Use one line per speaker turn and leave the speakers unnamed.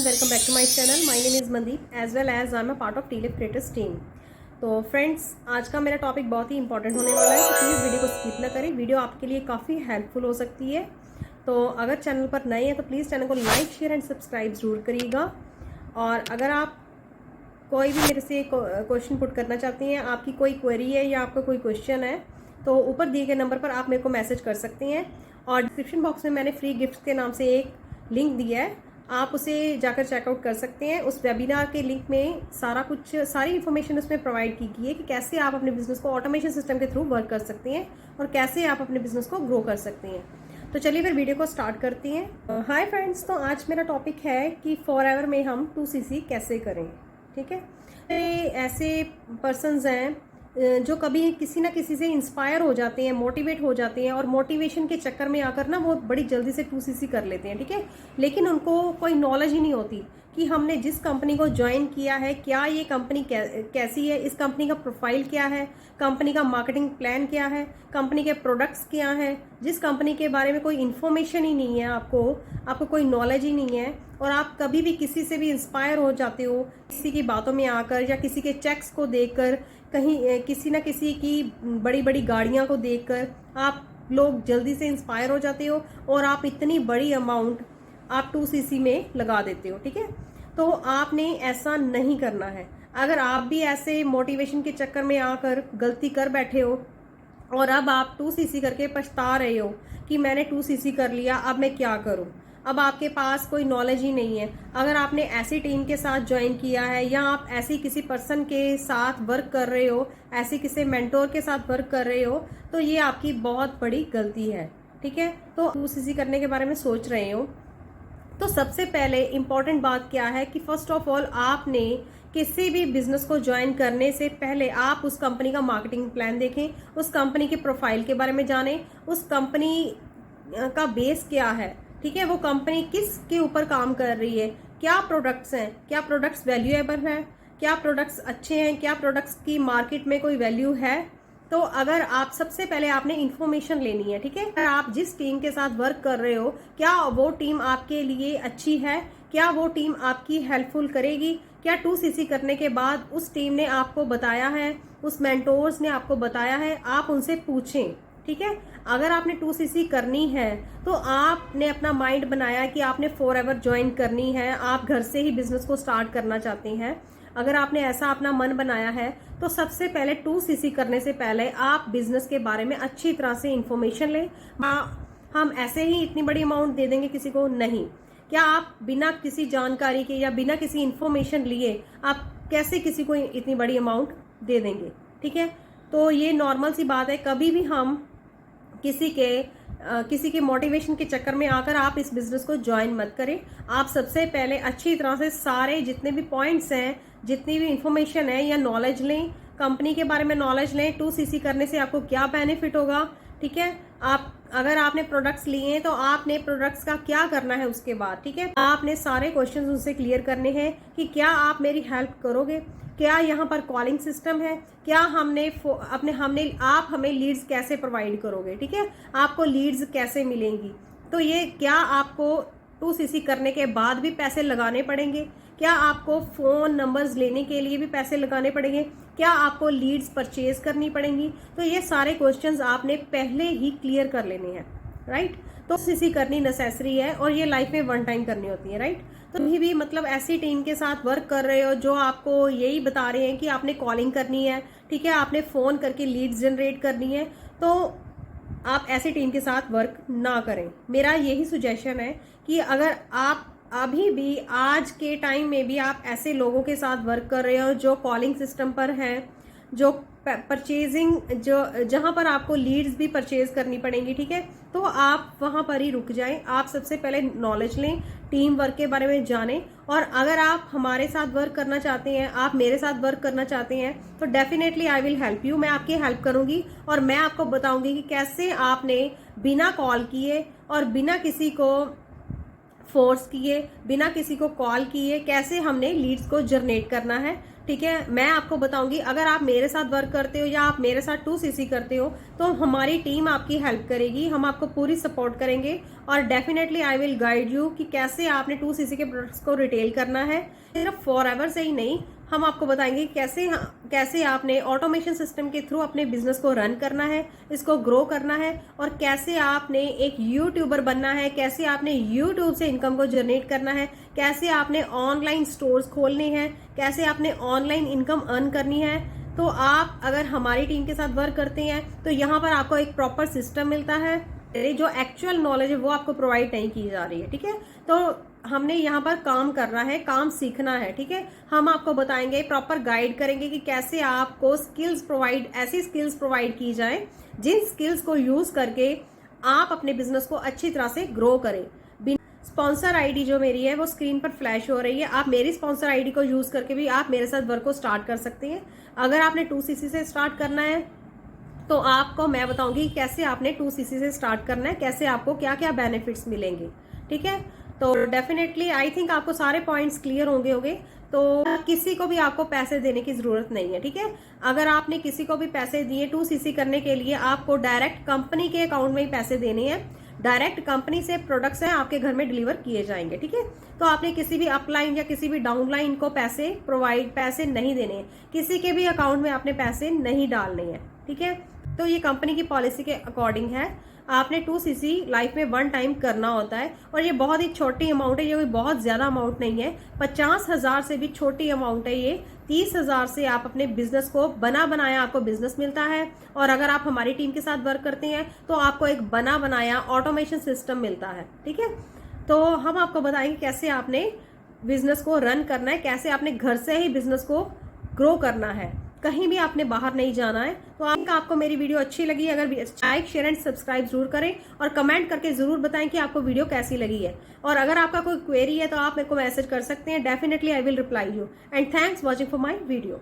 welcome back to my channel. My name is Mandeep as well as I'm a part of TLF Creators team. तो friends, आज का मेरा topic बहुत ही important होने वाला है, तो प्लीज़ वीडियो को स्किप ना करें। वीडियो आपके लिए काफ़ी हेल्पफुल हो सकती है। तो अगर चैनल पर नए हैं तो प्लीज़ चैनल को लाइक शेयर एंड सब्सक्राइब ज़रूर करिएगा। और अगर आप कोई भी मेरे से क्वेश्चन पुट करना चाहती हैं, आपकी कोई क्वेरी है या आपका कोई क्वेश्चन है, तो ऊपर दिए गए नंबर पर आप मेरे को मैसेज कर सकती हैं। और डिस्क्रिप्शन बॉक्स में मैंने फ्री गिफ्ट के नाम से एक लिंक दिया है, आप उसे जाकर चेकआउट कर सकते हैं। उस वेबिनार के लिंक में सारी इन्फॉर्मेशन उसमें प्रोवाइड की गई है कि कैसे आप अपने बिजनेस को ऑटोमेशन सिस्टम के थ्रू वर्क कर सकते हैं और कैसे आप अपने बिजनेस को ग्रो कर सकते हैं। तो चलिए फिर वीडियो को स्टार्ट करती हैं। हाय फ्रेंड्स, तो आज मेरा टॉपिक है कि फॉरएवर में हम 2CC कैसे करें। ठीक है, ऐसे पर्सन्स हैं जो कभी किसी ना किसी से इंस्पायर हो जाते हैं, मोटिवेट हो जाते हैं और मोटिवेशन के चक्कर में आकर ना वो बड़ी जल्दी से 2CC कर लेते हैं। ठीक है, लेकिन उनको कोई नॉलेज ही नहीं होती कि हमने जिस कंपनी को ज्वाइन किया है, क्या ये कंपनी कैसी है, इस कंपनी का प्रोफाइल क्या है, कंपनी का मार्केटिंग प्लान क्या है, कंपनी के प्रोडक्ट्स क्या हैं। जिस कंपनी के बारे में कोई इन्फॉर्मेशन ही नहीं है, आपको कोई नॉलेज ही नहीं है, और आप कभी भी किसी से भी इंस्पायर हो जाते हो, किसी की बातों में आकर या किसी के चेक्स को देखकर, कहीं किसी ना किसी की बड़ी बड़ी गाड़ियां को देखकर आप लोग जल्दी से इंस्पायर हो जाते हो और आप इतनी बड़ी अमाउंट आप 2CC में लगा देते हो। ठीक है, तो आपने ऐसा नहीं करना है। अगर आप भी ऐसे मोटिवेशन के चक्कर में आकर गलती कर बैठे हो और अब आप 2CC करके पछता रहे हो कि मैंने 2CC कर लिया, अब मैं क्या करूं, अब आपके पास कोई नॉलेज ही नहीं है। अगर आपने ऐसी टीम के साथ ज्वाइन किया है या आप ऐसी किसी पर्सन के साथ वर्क कर रहे हो, ऐसी किसी मेंटोर के साथ वर्क कर रहे हो, तो ये आपकी बहुत बड़ी गलती है। ठीक है, तो 2CC करने के बारे में सोच रहे हो तो सबसे पहले इम्पॉर्टेंट बात क्या है कि फर्स्ट ऑफ ऑल आपने किसी भी बिजनेस को ज्वाइन करने से पहले आप उस कंपनी का मार्केटिंग प्लान देखें, उस कंपनी के प्रोफाइल के बारे में जानें, उस कंपनी का बेस क्या है। ठीक है, वो कंपनी किसके ऊपर काम कर रही है, क्या प्रोडक्ट्स हैं, क्या प्रोडक्ट्स वैल्यूएबल हैं, क्या प्रोडक्ट्स अच्छे हैं, क्या प्रोडक्ट्स की मार्केट में कोई वैल्यू है। तो अगर आप सबसे पहले आपने इन्फॉर्मेशन लेनी है। ठीक है, अगर आप जिस टीम के साथ वर्क कर रहे हो, क्या वो टीम आपके लिए अच्छी है, क्या वो टीम आपकी हेल्पफुल करेगी, क्या 2CC करने के बाद उस टीम ने आपको बताया है, उस मेंटोर्स ने आपको बताया है, आप उनसे पूछें। ठीक है, अगर आपने 2CC करनी है तो आपने अपना माइंड बनाया कि आपने फॉरएवर ज्वाइन करनी है, आप घर से ही बिजनेस को स्टार्ट करना चाहते हैं, अगर आपने ऐसा अपना मन बनाया है तो सबसे पहले 2CC करने से पहले आप बिजनेस के बारे में अच्छी तरह से इंफॉर्मेशन लें। हम ऐसे ही इतनी बड़ी अमाउंट दे देंगे किसी को नहीं। क्या आप बिना किसी जानकारी के या बिना किसी इंफॉर्मेशन लिए आप कैसे किसी को इतनी बड़ी अमाउंट दे देंगे। ठीक है, तो ये नॉर्मल सी बात है। कभी भी हम किसी के मोटिवेशन के चक्कर में आकर आप इस बिजनेस को ज्वाइन मत करें। आप सबसे पहले अच्छी तरह से सारे जितने भी पॉइंट्स हैं, जितनी भी इंफॉर्मेशन है या नॉलेज लें, कंपनी के बारे में नॉलेज लें, 2CC करने से आपको क्या बेनिफिट होगा। ठीक है, अगर आपने प्रोडक्ट्स लिए हैं तो आपने प्रोडक्ट्स का क्या करना है उसके बाद। ठीक है, आपने सारे क्वेश्चंस उनसे क्लियर करने हैं कि क्या आप मेरी हेल्प करोगे, क्या यहाँ पर कॉलिंग सिस्टम है, क्या आप हमें लीड्स कैसे प्रोवाइड करोगे। ठीक है, आपको लीड्स कैसे मिलेंगी, तो ये क्या आपको 2CC करने के बाद भी पैसे लगाने पड़ेंगे, क्या आपको फोन नंबर्स लेने के लिए भी पैसे लगाने पड़ेंगे, क्या आपको लीड्स परचेज करनी पड़ेंगी। तो ये सारे क्वेश्चंस आपने पहले ही क्लियर कर लेने हैं। राइट, तो 2CC करनी नेसेसरी है और ये लाइफ में वन टाइम करनी होती है। राइट, तो भी मतलब ऐसी टीम के साथ वर्क कर रहे हो जो आपको यही बता रहे हैं कि आपने कॉलिंग करनी है, ठीक है, आपने फोन करके लीड्स जनरेट करनी है, तो आप ऐसी टीम के साथ वर्क ना करें। मेरा यही सुजेशन है कि अगर आप अभी भी आज के टाइम में भी आप ऐसे लोगों के साथ वर्क कर रहे हो जो कॉलिंग सिस्टम पर हैं, जो परचेजिंग जहां पर आपको लीड्स भी परचेज करनी पड़ेंगी, ठीक है, तो आप वहां पर ही रुक जाएं। आप सबसे पहले नॉलेज लें, टीम वर्क के बारे में जानें, और अगर आप हमारे साथ वर्क करना चाहते हैं, आप मेरे साथ वर्क करना चाहते हैं, तो definitely I will help you. मैं आपकी हेल्प करूंगी और मैं आपको बताऊंगी कि कैसे आपने बिना कॉल किए और बिना किसी को फोर्स किए, बिना किसी को कॉल किए कैसे हमने लीड्स को जनरेट करना है। ठीक है, मैं आपको बताऊंगी। अगर आप मेरे साथ वर्क करते हो या आप मेरे साथ 2cc करते हो तो हमारी टीम आपकी हेल्प करेगी, हम आपको पूरी सपोर्ट करेंगे और definitely I will guide you कि कैसे आपने 2cc के प्रोडक्ट्स को रिटेल करना है। सिर्फ फॉरएवर से ही नहीं, हम आपको बताएंगे कैसे आपने ऑटोमेशन सिस्टम के थ्रू अपने बिजनेस को रन करना है, इसको ग्रो करना है, और कैसे आपने एक यूट्यूबर बनना है, कैसे आपने यूट्यूब से इनकम को जनरेट करना है, कैसे आपने ऑनलाइन स्टोर्स खोलने हैं, कैसे आपने ऑनलाइन इनकम अर्न करनी है। तो आप अगर हमारी टीम के साथ वर्क करते हैं तो यहाँ पर आपको एक प्रॉपर सिस्टम मिलता है, जो एक्चुअल नॉलेज है वो आपको प्रोवाइड नहीं की जा रही है। ठीक है, तो हमने यहाँ पर काम करना है, काम सीखना है। ठीक है, हम आपको बताएंगे, प्रॉपर गाइड करेंगे कि कैसे आपको ऐसी स्किल्स प्रोवाइड की जाए जिन स्किल्स को यूज करके आप अपने बिजनेस को अच्छी तरह से ग्रो करें। स्पॉन्सर आईडी जो मेरी है वो स्क्रीन पर फ्लैश हो रही है, आप मेरी स्पॉन्सर आईडी को यूज करके भी आप मेरे साथ वर्क को स्टार्ट कर सकते हैं। अगर आपने 2cc से स्टार्ट करना है तो आपको मैं बताऊंगी कैसे आपने 2cc से स्टार्ट करना है, कैसे आपको क्या क्या बेनिफिट्स मिलेंगे। ठीक है, तो डेफिनेटली आई थिंक आपको सारे पॉइंट्स क्लियर होंगे। तो किसी को भी आपको पैसे देने की जरूरत नहीं है। ठीक है, अगर आपने किसी को भी पैसे दिए 2cc करने के लिए, आपको डायरेक्ट कंपनी के अकाउंट में ही पैसे देने हैं, डायरेक्ट कंपनी से प्रोडक्ट्स हैं आपके घर में डिलीवर किए जाएंगे। ठीक है, तो आपने किसी भी अपलाइन या किसी भी डाउनलाइन को पैसे नहीं देने हैं, किसी के भी अकाउंट में आपने पैसे नहीं डालने हैं। ठीक है, तो ये कंपनी की पॉलिसी के अकॉर्डिंग है। आपने 2cc लाइफ में 1 टाइम करना होता है, और ये बहुत ही छोटी अमाउंट है, ये कोई बहुत ज्यादा अमाउंट नहीं है। 50,000 से भी छोटी अमाउंट है ये। 30,000 से आप अपने बिजनेस को बना बनाया आपको बिजनेस मिलता है, और अगर आप हमारी टीम के साथ वर्क करते हैं तो आपको एक बना बनाया ऑटोमेशन सिस्टम मिलता है। ठीक है, तो हम आपको बताएंगे कैसे आपने बिजनेस को रन करना है, कैसे आपने घर से ही बिजनेस को ग्रो करना है, कहीं भी आपने बाहर नहीं जाना है। तो आपको मेरी वीडियो अच्छी लगी, अगर लाइक शेयर एंड सब्सक्राइब जरूर करें और कमेंट करके जरूर बताएं कि आपको वीडियो कैसी लगी है। और अगर आपका कोई क्वेरी है तो आप मेरे को मैसेज कर सकते हैं, definitely I will reply you. And thanks watching for my video.